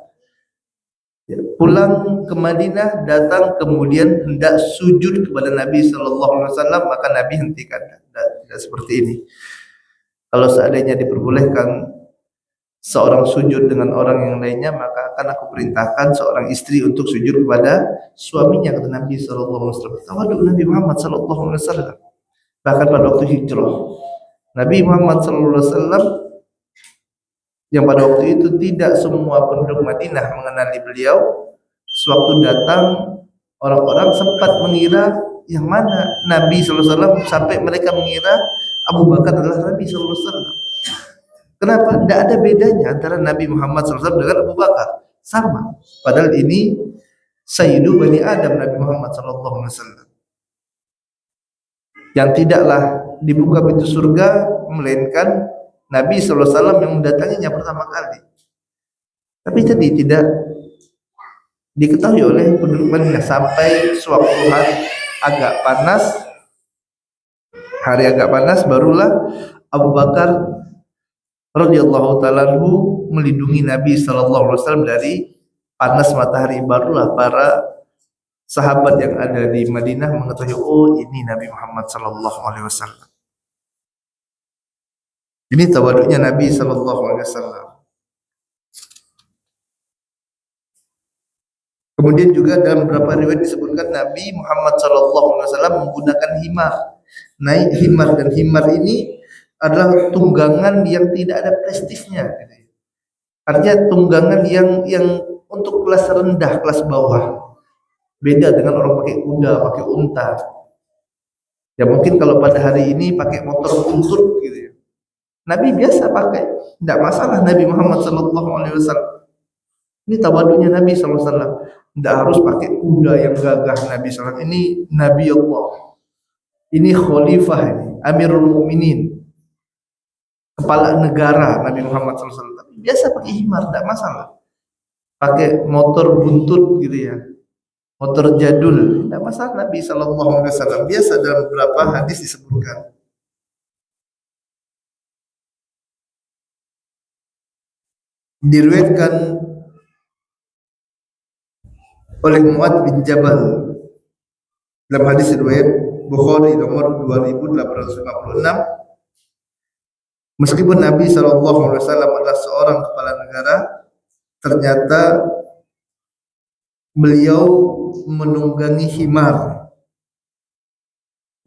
Ya, pulang ke Madinah, datang kemudian hendak sujud kepada Nabi Sallallahu Alaihi Wasallam, maka Nabi hentikan. Tidak seperti ini. Kalau seandainya diperbolehkan seorang sujud dengan orang yang lainnya, maka akan aku perintahkan seorang istri untuk sujud kepada suaminya, kata Nabi Sallallahu Alaihi Wasallam. Tawaduk Nabi Muhammad Sallallahu Alaihi Wasallam. Bahkan pada waktu hijrah, Nabi Muhammad Sallallahu Alaihi Wasallam yang pada waktu itu tidak semua penduduk Madinah mengenali beliau. Sewaktu datang, orang-orang sempat mengira yang mana Nabi Sallallahu Alaihi Wasallam, sampai mereka mengira Abu Bakar adalah Nabi Sallallahu Alaihi Wasallam. Kenapa? Tidak ada bedanya antara Nabi Muhammad SAW dengan Abu Bakar. Sama. Padahal ini Sayyidu Bani Adam, Nabi Muhammad SAW. Yang tidaklah dibuka pintu surga melainkan Nabi SAW yang mendatanginya pertama kali. Tapi tadi tidak diketahui oleh penduduk Madinah sampai suatu hari agak panas, barulah Abu Bakar radhiyallahu ta'ala anhu melindungi Nabi sallallahu alaihi wasallam dari panas matahari. Barulah para sahabat yang ada di Madinah mengetahui, oh ini Nabi Muhammad sallallahu alaihi wasallam. Ini tawaduknya Nabi sallallahu alaihi wasallam. Kemudian juga dalam beberapa riwayat disebutkan Nabi Muhammad sallallahu alaihi wasallam menggunakan himar. Naik himar, dan himar ini adalah tunggangan yang tidak ada prestisnya. Artinya tunggangan yang untuk kelas rendah, kelas bawah. Beda dengan orang pakai kuda, pakai unta. Ya mungkin kalau pada hari ini pakai motor buntut gitu ya. Nabi biasa pakai, tidak masalah Nabi Muhammad SAW. Ini tawadunya Nabi SAW. Tidak harus pakai kuda yang gagah Nabi SAW. Ini Nabi Allah. Ini khalifah ini, Amirul Mukminin, kepala negara Nabi Muhammad SAW. Tapi biasa pakai himar, tidak masalah. Pakai motor buntut gitu ya, motor jadul, tidak masalah Nabi SAW. Biasa dalam beberapa hadis disebutkan. Diriwayatkan oleh Mu'ad bin Jabal dalam hadis riwayat Bukhari nomor 2856, meskipun Nabi SAW adalah seorang kepala negara, ternyata beliau menunggangi himar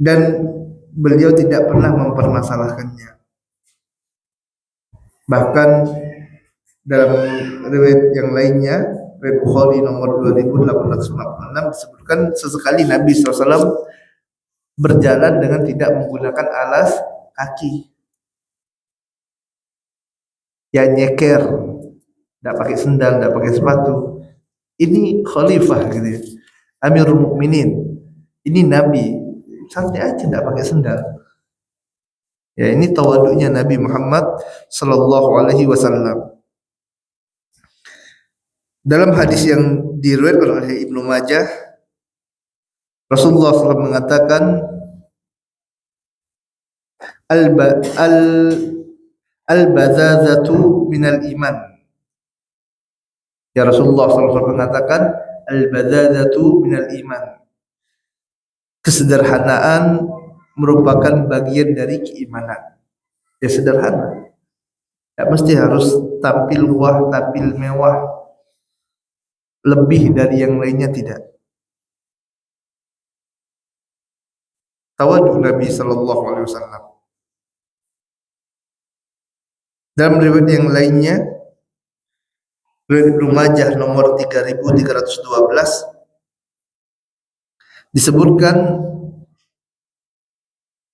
dan beliau tidak pernah mempermasalahkannya. Bahkan dalam riwayat yang lainnya, riwayat Bukhari nomor 2856 disebutkan sesekali Nabi SAW berjalan dengan tidak menggunakan alas kaki, ya nyeker, tidak pakai sendal, tidak pakai sepatu. Ini khalifah gitu ya, Amirul Mukminin, ini Nabi, santai aja tidak pakai sendal. Ya ini tawaduknya Nabi Muhammad sallallahu alaihi wasallam. Dalam hadis yang diriwayatkan oleh Ibnu Majah, Rasulullah SAW mengatakan al-bazazatu minal iman. Ya Rasulullah SAW mengatakan al-bazazatu minal iman. Kesederhanaan merupakan bagian dari keimanan. Ya sederhana. Tak mesti harus tampil wah, tampil mewah, lebih dari yang lainnya, tidak. Tawadhu Nabi sallallahu alaihi wasallam. Dalam riwayat yang lainnya, riwayat Ibnu Majah nomor 3312, disebutkan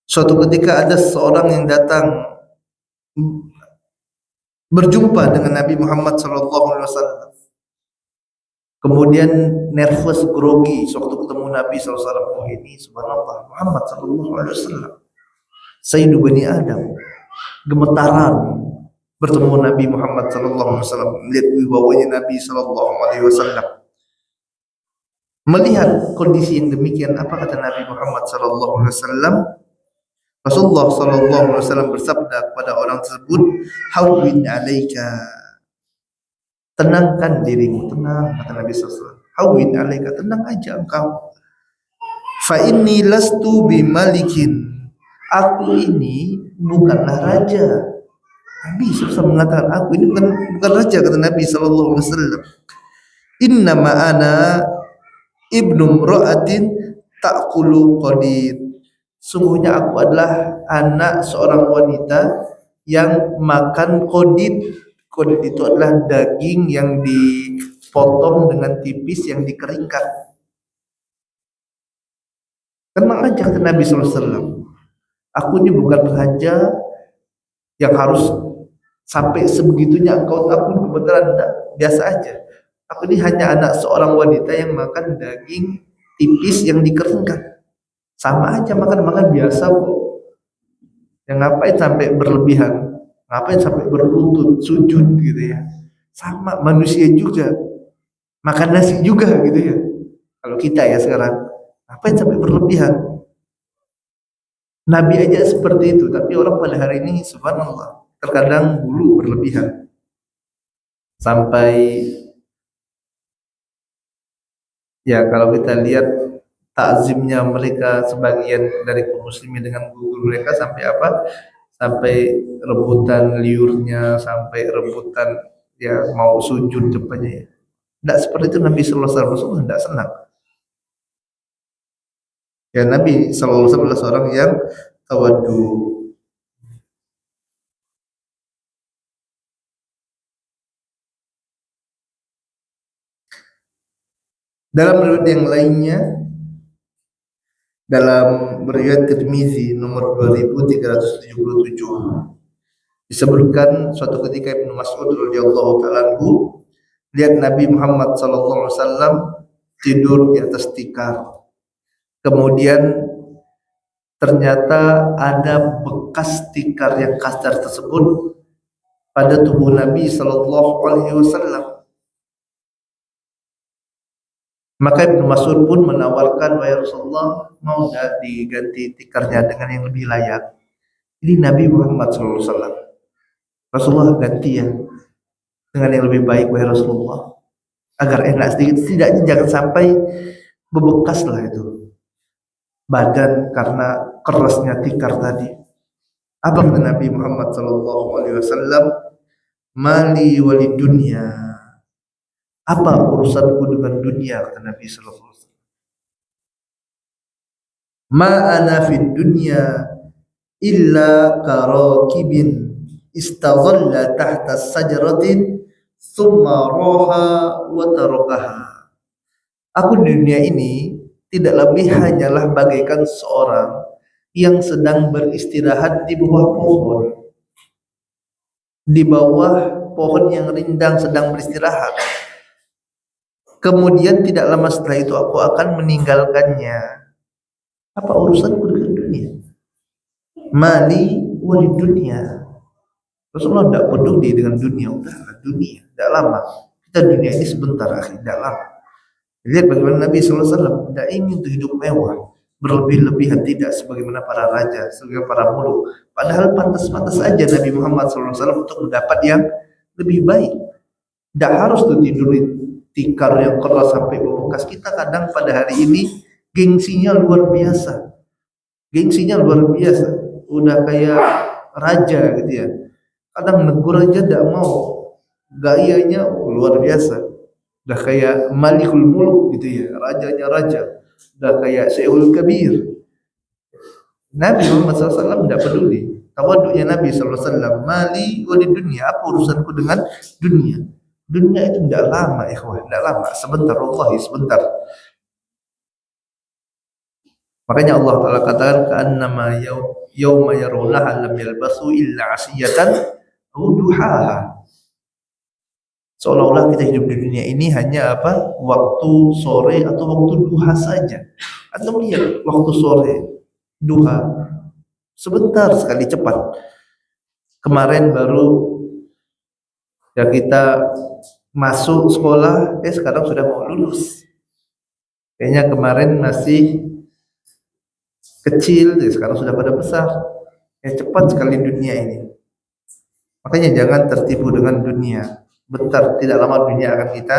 suatu ketika ada seorang yang datang berjumpa dengan Nabi Muhammad sallallahu alaihi wasallam. Kemudian nervous, grogi waktu ketemu Nabi SAW. Oh ini subhanallah Muhammad SAW, Sayyidu Bani Adam, gemetaran bertemu Nabi Muhammad SAW, melihat wibawanya Nabi SAW. Melihat kondisi yang demikian, apa kata Nabi Muhammad SAW? Rasulullah SAW bersabda kepada orang tersebut, hawwin alaika, tenangkan dirimu, tenang, kata Nabi SAW. Hawwin alaika, tenang aja engkau. Fa inni lastu bimalikin, aku ini bukanlah raja. Nabi SAW mengatakan, aku ini bukan raja, kata Nabi SAW. Innama ana ibnu mra'atin ta'kulu qadid, sungguhnya aku adalah anak seorang wanita yang makan qadid. Qadid itu adalah daging yang dipotong dengan tipis, yang dikeringkan. Tenang aja, kata Nabi SAW. Aku ini bukan raja yang harus sampai sebegitunya engkau, aku kebetulan biasa aja. Aku ini hanya anak seorang wanita yang makan daging tipis yang dikeringkan. Sama aja, makan biasa kok. Yang ngapain sampai berlebihan? Ngapain sampai berlutut, sujud gitu ya? Sama, manusia juga. Makan nasi juga gitu ya. Kalau kita ya sekarang, ngapain sampai berlebihan? Nabi aja seperti itu, tapi orang pada hari ini subhanallah terkadang dulu berlebihan. Sampai ya kalau kita lihat takzimnya mereka, sebagian dari kaum muslimin dengan guru mereka, sampai apa? Sampai rebutan liurnya, sampai rebutan ya mau sujud depannya ya. Tidak seperti itu Nabi sallallahu alaihi wasallam, tidak senang. Ya Nabi sallallahu alaihi wasallam adalah seorang yang tawadhu. Dalam riwayat yang lainnya, dalam riwayat Tirmizi nomor 2377, disebutkan suatu ketika Ibnu Mas'ud radhiyallahu taala anhu lihat Nabi Muhammad sallallahu alaihi wasallam tidur di atas tikar. Kemudian ternyata ada bekas tikar yang kasar tersebut pada tubuh Nabi sallallahu alaihi wasallam. Maka Ibnu Mas'ud pun menawarkan, wahai Rasulullah, mau enggak diganti tikarnya dengan yang lebih layak? Ini Nabi Muhammad sallallahu alaihi wasallam. Rasulullah ganti ya dengan yang lebih baik, wahai Rasulullah, agar enak sedikit, setidaknya jangan sampai bebekas lah itu badan karena kerasnya tikar tadi. Apa kata Nabi Muhammad sallallahu alaihi wasallam? Mali walid dunya. Apa urusanku dengan dunia, kata Nabi sallallahu alaihi wasallam. Ma ana fid dunya illa karakibin istadhalla tahta sajaratin thumma raha wa tarakaha. Aku di dunia ini tidak lebih hanyalah bagaikan seorang yang sedang beristirahat di bawah pohon. Di bawah pohon yang rindang sedang beristirahat. Kemudian tidak lama setelah itu aku akan meninggalkannya. Apa urusanku dengan dunia? Mali walid dunia. Rasulullah tidak peduli dengan dunia. Udah dunia, tidak lama. Kita dunia ini sebentar, tidak lama. Lihat bagaimana Nabi SAW tidak ingin hidup mewah, berlebih-lebihan, tidak sebagaimana para raja, sebagaimana para muluk. Padahal pantas-pantas saja Nabi Muhammad SAW untuk mendapat yang lebih baik. Tidak harus tuh tidur tikar yang keras sampai bebekas. Kita kadang pada hari ini gengsinya luar biasa, udah kayak raja gitu ya. Kadang negur aja tidak mau, gayanya luar biasa, udah kayak Malikul Muluk gitu ya, rajanya raja, udah kayak Syaikhul Kabir. Nabi Muhammad SAW tidak peduli. Tawaduknya Nabi SAW, mali walid dunia, apa urusanku dengan dunia? Dunia itu tidak lama, ikhwah, tidak lama, sebentar, wallahi sebentar. Makanya Allah Ta'ala katakan, ka'annama yawma yarunaha lam yalbasu illa asiyatan aw duhaha. Seolah-olah kita hidup di dunia ini hanya apa? Waktu sore atau waktu duha saja. Atau lihat waktu sore, duha, sebentar sekali, cepat. Kemarin baru ya kita masuk sekolah, sekarang sudah mau lulus. Kayaknya kemarin masih kecil, sekarang sudah pada besar. Cepat sekali dunia ini. Makanya jangan tertipu dengan dunia. Bentar, tidak lama dunia akan kita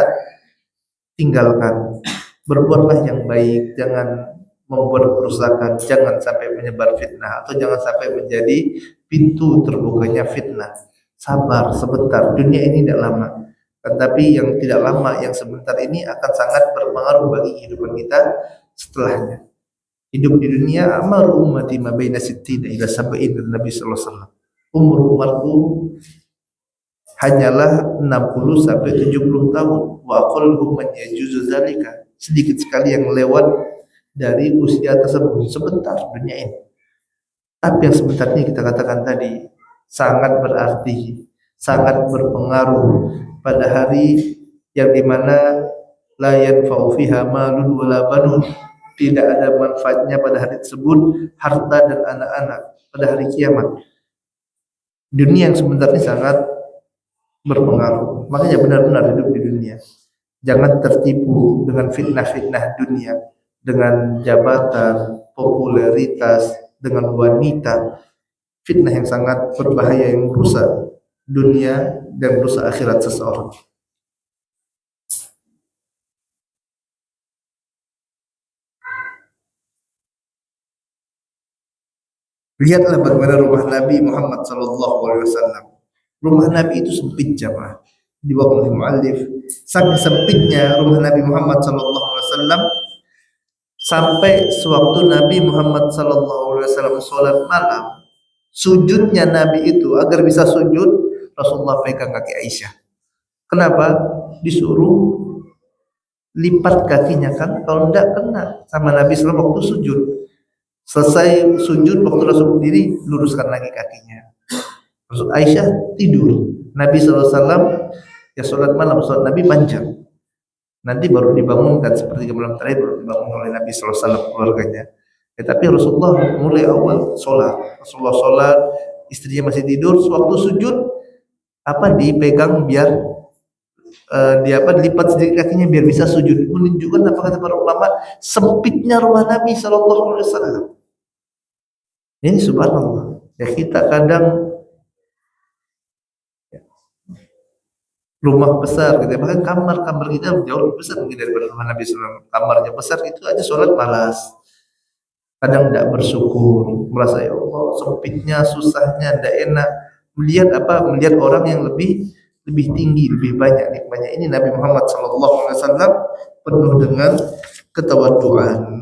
tinggalkan. Berbuatlah yang baik, jangan membuat kerusakan, jangan sampai menyebar fitnah, atau jangan sampai menjadi pintu terbukanya fitnah. Sabar sebentar, dunia ini tidak lama. Tetapi yang tidak lama, yang sebentar ini akan sangat berpengaruh bagi kehidupan kita setelahnya. Hidup di dunia, amar ummati ma baina sittina ila sab'in, Nabi sallallahu alaihi wasallam. Umur umatku hanyalah 60 sampai 70 tahun. Wa aqalluhum man yajuzu zalika. Sedikit sekali yang lewat dari usia tersebut, sebentar dunia ini. Tapi yang sebentar ini kita katakan tadi sangat berarti, sangat berpengaruh pada hari yang dimana la yanfa'u fiha malun wala banun. Tidak ada manfaatnya pada hari tersebut harta dan anak-anak pada hari kiamat. Dunia yang sebentar ini sangat berpengaruh. Makanya benar-benar hidup di dunia. Jangan tertipu dengan fitnah-fitnah dunia, dengan jabatan, popularitas, dengan wanita. Fitnah yang sangat berbahaya yang merusak dunia dan merusak akhirat seseorang. Lihatlah bagaimana rumah Nabi Muhammad SAW. Rumah Nabi itu sempit, jamaah. Dibawa oleh muallif, saking sempitnya rumah Nabi Muhammad SAW sampai sewaktu Nabi Muhammad SAW sholat malam, sujudnya Nabi itu agar bisa sujud, Rasulullah pegang kaki Aisyah. Kenapa? Disuruh lipat kakinya kan, kalau enggak kena sama Nabi SAW waktu sujud. Selesai sujud waktu Rasul berdiri, luruskan lagi kakinya. Rasul Aisyah tidur, Nabi SAW ya sholat malam, sholat Nabi panjang. Nanti baru dibangunkan seperti malam terakhir baru dibangun oleh Nabi SAW keluarganya. Tapi Rasulullah mulai awal sholat, Rasulullah sholat, istrinya masih tidur, sewaktu sujud dipegang biar dilipat sedikit kakinya biar bisa sujud, menunjukkan apa kata para ulama, sempitnya rumah Nabi SAW. Ini subhanallah. Ya kita kadang rumah besar gitu ya, bahkan kamar kita jauh lebih besar mungkin daripada rumah Nabi SAW. Kamarnya besar itu aja sholat malas, kadang tidak bersyukur, merasa ya Allah sempitnya, susahnya, tidak enak. Melihat orang yang lebih tinggi, lebih banyak nikmatnya. Ini Nabi Muhammad SAW penuh dengan ketawaduan.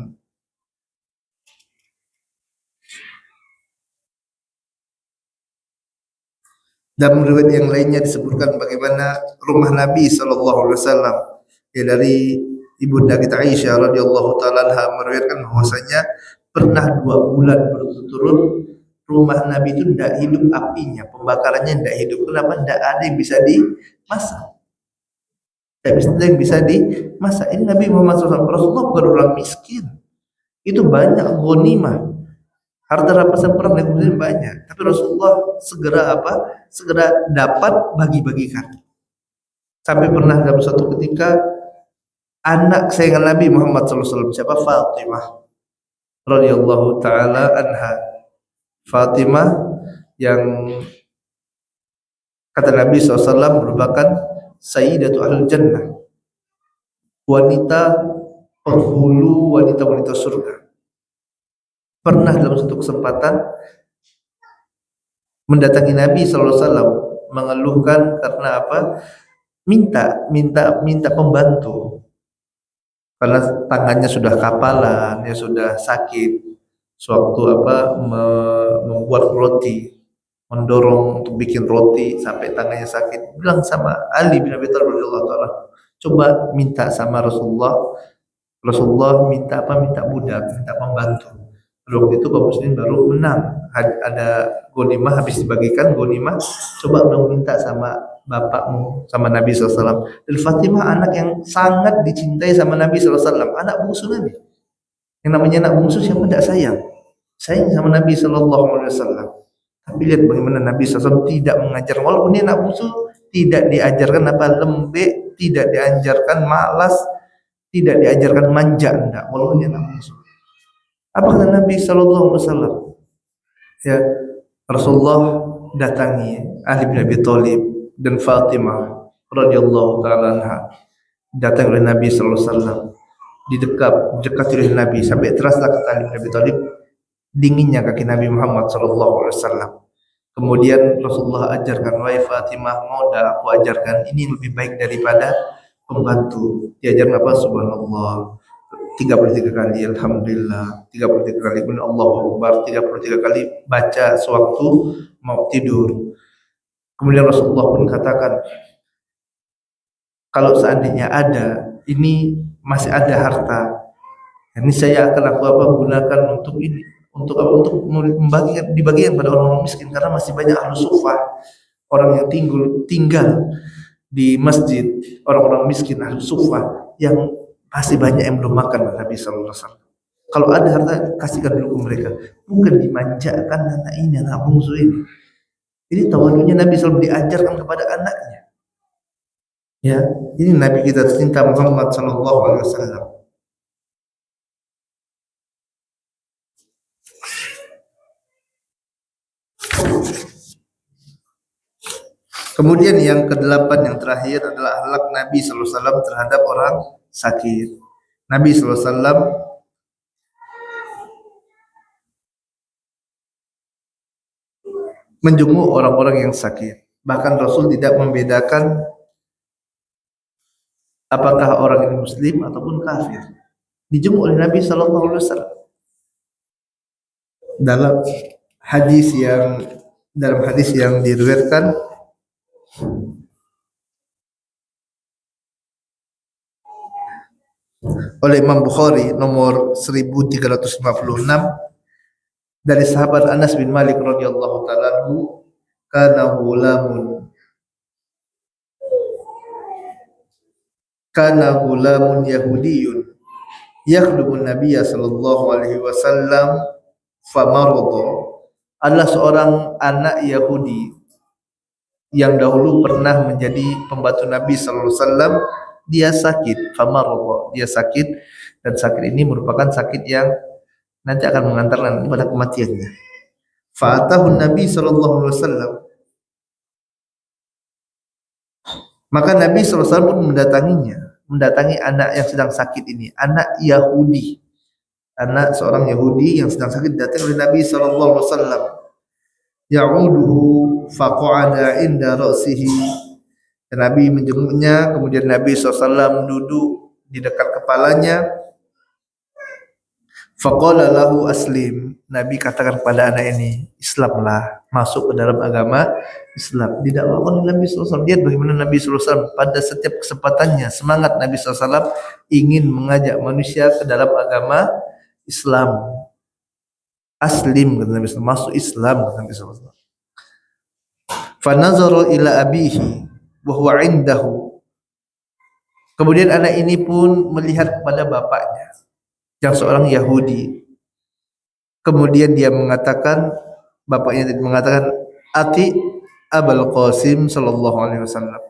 Dan riwayat yang lainnya disebutkan bagaimana rumah Nabi SAW ya, dari ibunda kita Aisyah radhiyallahu taala anha meriwayatkan bahwasanya pernah 2 bulan berturut-turut rumah Nabi itu tidak hidup apinya, pembakarannya tidak hidup. Kenapa? Tidak ada yang bisa dimasak. Tidak ada yang bisa dimasak. Ini Nabi Muhammad SAW. Rasulullah bukan orang miskin. Itu banyak ghanimah. Harta rampasan perang yang kemudian banyak, tapi Rasulullah segera dapat bagi-bagikan. Sampai pernah dalam suatu ketika anak kesayangan Nabi Muhammad SAW, siapa? Fatimah radhiyallahu taala anha. Fatimah yang kata Nabi SAW merupakan sayyidatu ahlul jannah, wanita penghulu wanita-wanita surga. Pernah dalam satu kesempatan mendatangi Nabi SAW mengeluhkan karena minta pembantu karena tangannya sudah kapalan, ya sudah sakit. Sewaktu membuat roti, mendorong untuk bikin roti sampai tangannya sakit, bilang sama Ali bin Abi Thalib radhiyallahu taala, coba minta sama Rasulullah. Rasulullah minta budak, minta pembantu. Waktu itu kaum muslimin baru menang, ada ghanimah habis dibagikan ghanimah, coba dong minta sama bapakmu, sama Nabi SAW. Dan Fatimah anak yang sangat dicintai sama Nabi SAW, anak bungsu Nabi. Yang namanya anak bungsu siapa tidak sayang sama Nabi SAW. Tapi lihat bagaimana Nabi SAW tidak mengajar, walaupun dia anak bungsu, tidak diajarkan lembek, tidak diajarkan malas, tidak diajarkan manja, enggak, walaupun dia anak bungsu. Apa kata Nabi SAW? Ya, Rasulullah datangi Ali bin Abi Thalib dan Fatimah radhiyallahu taala anha. Datang oleh Nabi SAW, dekati oleh Nabi sampai terasa kata Ali bin Abi Thalib dinginnya kaki Nabi Muhammad SAW. Kemudian Rasulullah ajarkan, wahai Fatimah, mau dah aku ajarkan ini lebih baik daripada pembantu. Diajarkan apa? Subhanallah 33 kali, Alhamdulillah 33 kali, Allahu Akbar 33 kali, baca sewaktu mau tidur. Kemudian Rasulullah pun katakan, kalau seandainya masih ada harta, ini saya akan gunakan untuk ini, untuk dibagikan pada orang-orang miskin, karena masih banyak ahlu sufah, orang yang tinggal di masjid, orang-orang miskin ahlu sufah yang masih banyak yang belum makan. Nabi SAW, kalau ada harta kasihkan dulu ke mereka, bukan dimanjakan anak bungsu ini. Ini tawadunya Nabi SAW diajarkan kepada anaknya. Ya, ini Nabi kita tercinta Muhammad SAW. Kemudian yang ke-8 yang terakhir adalah akhlak Nabi SAW terhadap orang sakit. Nabi SAW menjenguk orang-orang yang sakit. Bahkan Rasul tidak membedakan apakah orang ini muslim ataupun kafir. Dijenguk oleh Nabi SAW. Dalam hadis yang diriwayatkan oleh Imam Bukhari nomor 1356 dari sahabat Anas bin Malik radhiyallahu taala anhu, kana gulamun Yahudiyun yakhdumun Nabiyya sallallahu alaihi wasallam famarada. Adalah seorang anak Yahudi yang dahulu pernah menjadi pembantu Nabi sallallahu alaihi wasallam. Dia sakit, famarada, dia sakit, dan sakit ini merupakan sakit yang nanti akan mengantarkan kepada kematiannya. Fa'atahu Nabi sallallahu alaihi wasallam, maka Nabi sallallahu alaihi wasallam pun mendatangi anak yang sedang sakit ini, anak Yahudi, anak seorang Yahudi yang sedang sakit, datang oleh Nabi sallallahu alaihi wasallam. Ya'uduhu faqa'ada inda ra'sihi. Dan Nabi menjenguknya, kemudian Nabi SAW duduk di dekat kepalanya. Faqala lahu aslim. Nabi katakan kepada anak ini, Islamlah, masuk ke dalam agama Islam. Didakwakan oleh Nabi SAW. Lihat bagaimana Nabi SAW pada setiap kesempatannya, semangat Nabi SAW ingin mengajak manusia ke dalam agama Islam. Aslim, kata Nabi SAW, masuk Islam, kata Nabi SAW. Fanazara ila abihi wa huwa indahu. Kemudian anak ini pun melihat kepada bapaknya yang seorang Yahudi. Kemudian dia mengatakan, bapaknya mengatakan, ati Abul Qasim sallallahu alaihi wasallam.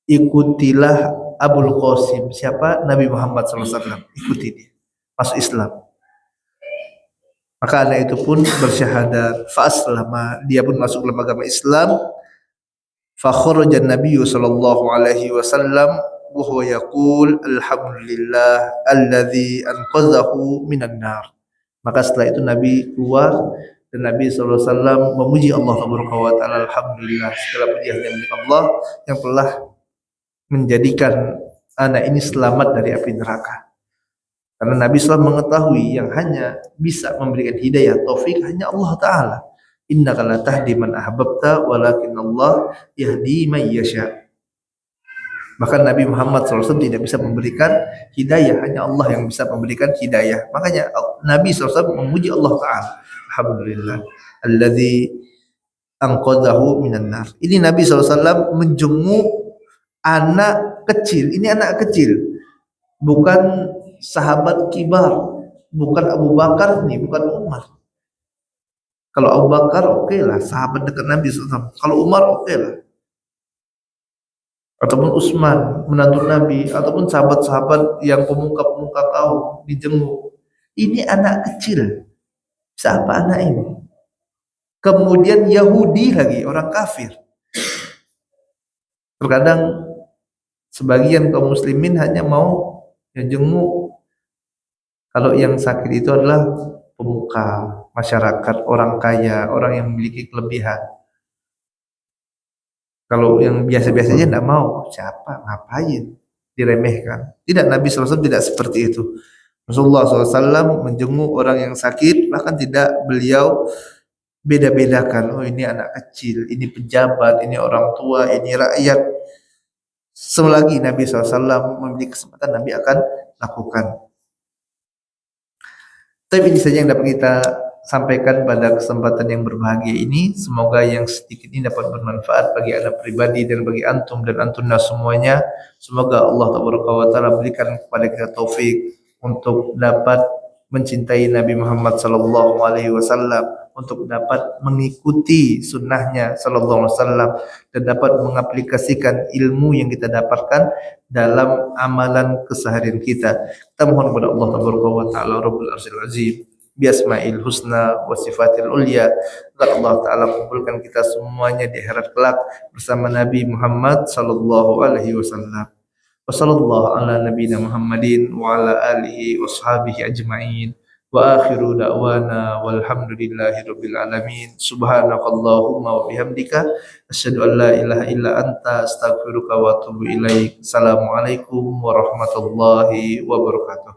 Ikutilah Abul Qasim. Siapa? Nabi Muhammad sallallahu alaihi wasallam. Ikuti dia, masuk Islam. Maka anak itu pun bersyahadat, fa aslama, dia pun masuk dalam agama Islam. Fa kharaja Nabi sallallahu alaihi wasallam wa huwa yaqul alhamdulillah alladzi anqadhahu minan nar. Maka setelah itu Nabi keluar dan Nabi sallallahu alaihi wasallam memuji Allah Subhanahu wa taala, alhamdulillah, segala puji hanya milik Allah yang telah menjadikan anak ini selamat dari api neraka. Karena Nabi SAW mengetahui yang hanya bisa memberikan hidayah taufik hanya Allah Ta'ala. Innaka la tahdi man ahbabta walakin Allah yahdi man yasha. Bahkan Nabi Muhammad SAW tidak bisa memberikan hidayah, hanya Allah yang bisa memberikan hidayah. Makanya Nabi SAW memuji Allah Ta'ala. Alhamdulillah alladzi anqadhahu minan nar. Ini Nabi SAW menjenguk anak kecil. Ini anak kecil, bukan sahabat kibar, bukan Abu Bakar nih, bukan Umar. Kalau Abu Bakar oke lah, sahabat dekat Nabi SAW. Kalau Umar oke lah, ataupun Utsman menantu Nabi, ataupun sahabat-sahabat yang pemuka-pemuka kaum dijenguk. Ini anak kecil. Siapa anak ini? Kemudian Yahudi lagi, orang kafir. Terkadang sebagian kaum muslimin hanya mau yang jenguk kalau yang sakit itu adalah pemuka masyarakat, orang kaya, orang yang memiliki kelebihan. Kalau yang biasa-biasanya tidak mau, siapa, ngapain, diremehkan. Tidak, Nabi SAW tidak seperti itu. Rasulullah SAW menjenguk orang yang sakit, bahkan tidak beliau beda-bedakan. Oh, ini anak kecil, ini pejabat, ini orang tua, ini rakyat. Selagi Nabi SAW memiliki kesempatan, Nabi akan lakukan. Tapi ini saja yang dapat kita sampaikan pada kesempatan yang berbahagia ini. Semoga yang sedikit ini dapat bermanfaat bagi anak pribadi dan bagi antum dan antuna semuanya. Semoga Allah Ta'ala berikan kepada kita taufik untuk dapat mencintai Nabi Muhammad sallallahu alaihi wasallam, untuk dapat mengikuti sunnahnya sallallahu alaihi wasallam, dan dapat mengaplikasikan ilmu yang kita dapatkan dalam amalan keseharian kita. Kita mohon kepada Allah Ta'ala Rabbul Arsyil Azim biasmail husna wa sifatil ulya, agar Allah Ta'ala kumpulkan kita semuanya di akhirat kelak bersama Nabi Muhammad sallallahu alaihi wasallam. Wa sallallahu ala nabiyina Muhammadin wa ala alihi wa sahbihi ajma'in. Wa akhiru da'wana walhamdulillahi rabbil alamin. Subhanakallahumma wa bihamdika asyhadu an la ilaha illa anta astaghfiruka wa atubu ilaik. Assalamualaikum warahmatullahi wabarakatuh.